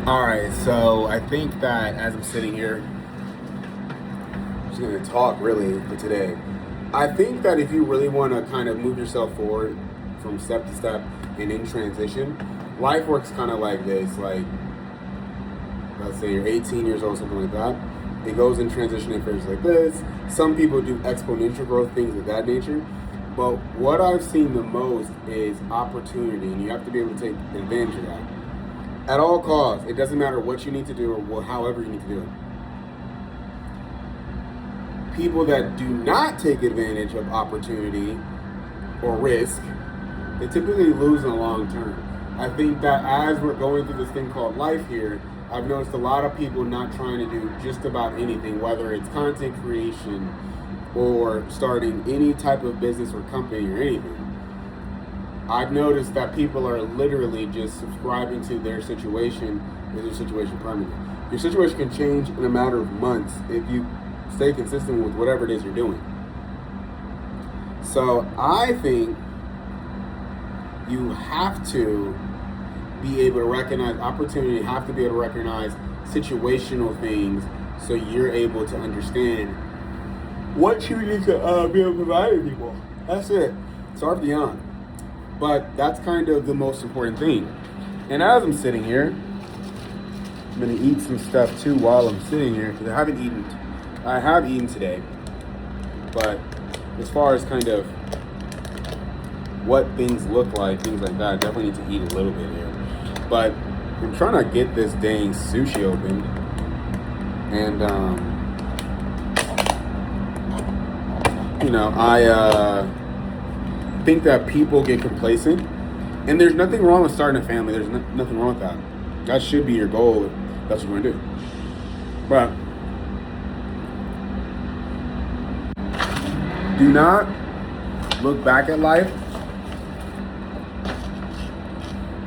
All right, so I think that as I'm sitting here, I'm just going to talk really for today. I think that if you really want to kind of move yourself forward from step to step and in transition, life works kind of like this. Like, let's say you're 18 years old, something like that. It goes in transition in phases like this. Some people do exponential growth, things of that nature. But what I've seen the most is opportunity, and you have to be able to take advantage of that at all costs. It doesn't matter what you need to do or however you need to do it. People that do not take advantage of opportunity or risk, they typically lose in the long term. I think that as we're going through this thing called life here, I've noticed a lot of people not trying to do just about anything, whether it's content creation or starting any type of business or company or anything. I've noticed that people are literally just subscribing to their situation as their situation permanently. Your situation can change in a matter of months if you stay consistent with whatever it is you're doing. So I think you have to be able to recognize opportunity, have to be able to recognize situational things so you're able to understand what you need to be able to provide to people. That's it. It's hard beyond. But that's kind of the most important thing. And as I'm sitting here, I'm going to eat some stuff too while I'm sitting here because I have eaten today. But as far as kind of what things look like, things like that, I definitely need to eat a little bit here. But I'm trying to get this dang sushi open. And, I think that people get complacent. And there's nothing wrong with starting a family. There's nothing wrong with that. That should be your goal if that's what you're going to do. But do not look back at life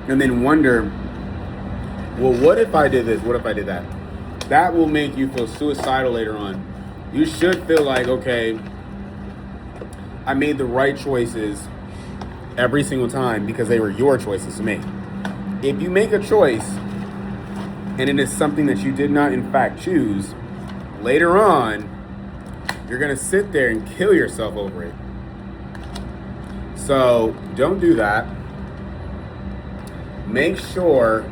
and then wonder, well, what if I did this? What if I did that? That will make you feel suicidal later on. You should feel like, okay, I made the right choices every single time because they were your choices to make. If you make a choice and it is something that you did not in fact choose, later on, you're going to sit there and kill yourself over it. So don't do that. Make sure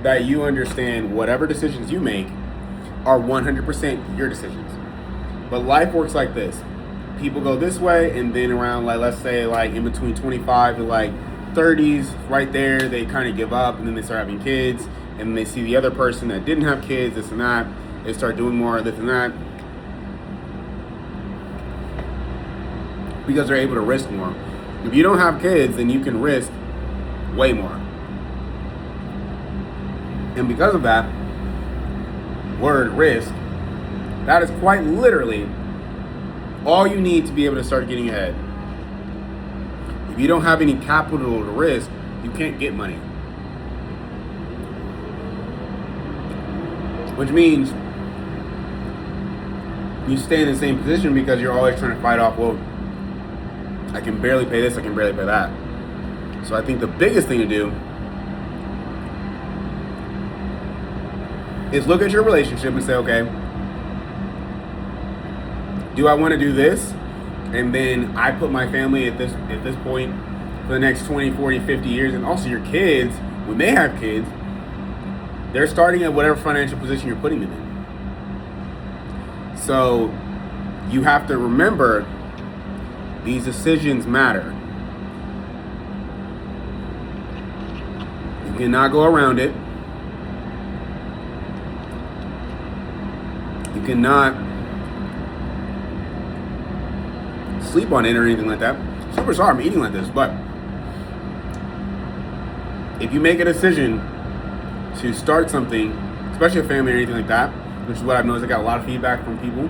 that you understand whatever decisions you make are 100% your decisions. But life works like this. People go this way, and then around, like, let's say, like, in between 25 to, like, 30s, right there, they kind of give up, and then they start having kids, and then they see the other person that didn't have kids, this and that. They start doing more of this and that because they're able to risk more. If you don't have kids, then you can risk way more. And because of that word risk, that is quite literally all you need to be able to start getting ahead. If you don't have any capital to risk, you can't get money. Which means you stay in the same position because you're always trying to fight off, well, I can barely pay this, I can barely pay that. So I think the biggest thing to do is look at your relationship and say, okay, do I want to do this? And then I put my family at this point for the next 20, 40, 50 years. And also your kids, when they have kids, they're starting at whatever financial position you're putting them in. So you have to remember these decisions matter. You cannot go around it. You cannot sleep on it or anything like that. Super sorry I'm eating like this, but if you make a decision to start something, especially a family or anything like that, which is what I've noticed, I got a lot of feedback from people,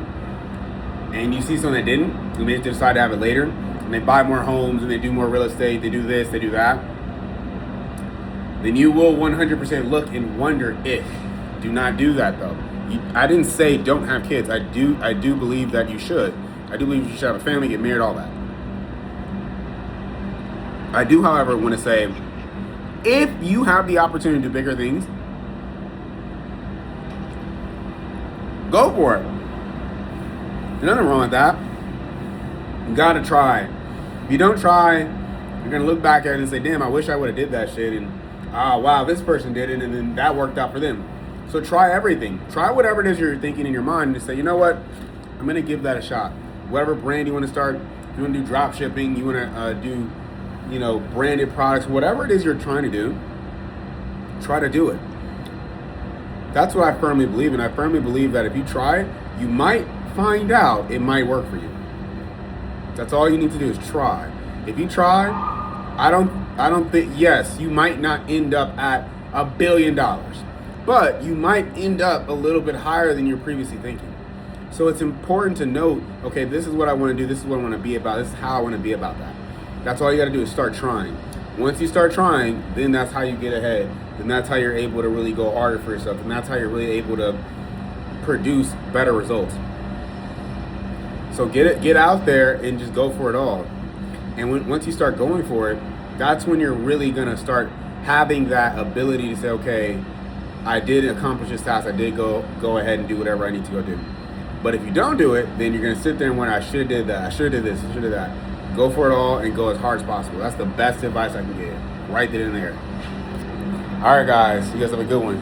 and you see someone that didn't, and they just decide to have it later, and they buy more homes, and they do more real estate, they do this, they do that, then you will 100% look and wonder if. Do not do that though. I didn't say don't have kids. I do believe that you should. I do believe you should have a family, get married, all that. I do, however, want to say, if you have the opportunity to do bigger things, Go for it. There's nothing wrong with that. You gotta try. If you don't try, you're gonna look back at it and say, damn, I wish I would have did that shit, and wow, this person did it, and then that worked out for them. So try everything. Try whatever it is you're thinking in your mind and say, you know what, I'm gonna give that a shot. Whatever brand you want to start, you want to do drop shipping, you want to do, branded products, whatever it is you're trying to do, try to do it. That's what I firmly believe in. I firmly believe that if you try, you might find out it might work for you. That's all you need to do is try. If you try, I don't think, yes, you might not end up at $1 billion, but you might end up a little bit higher than you're previously thinking. So it's important to note, okay, this is what I want to do, this is what I want to be about, this is how I want to be about that. That's all you got to do is start trying. Once you start trying, then that's how you get ahead. Then that's how you're able to really go harder for yourself. And that's how you're really able to produce better results. So get out there and just go for it all. And once you start going for it, that's when you're really going to start having that ability to say, okay, I did accomplish this task. I did go ahead and do whatever I need to go do. But if you don't do it, then you're going to sit there and wonder, I should have did that. I should have did this. I should have did that. Go for it all and go as hard as possible. That's the best advice I can give. Right then and there. All right, guys. You guys have a good one.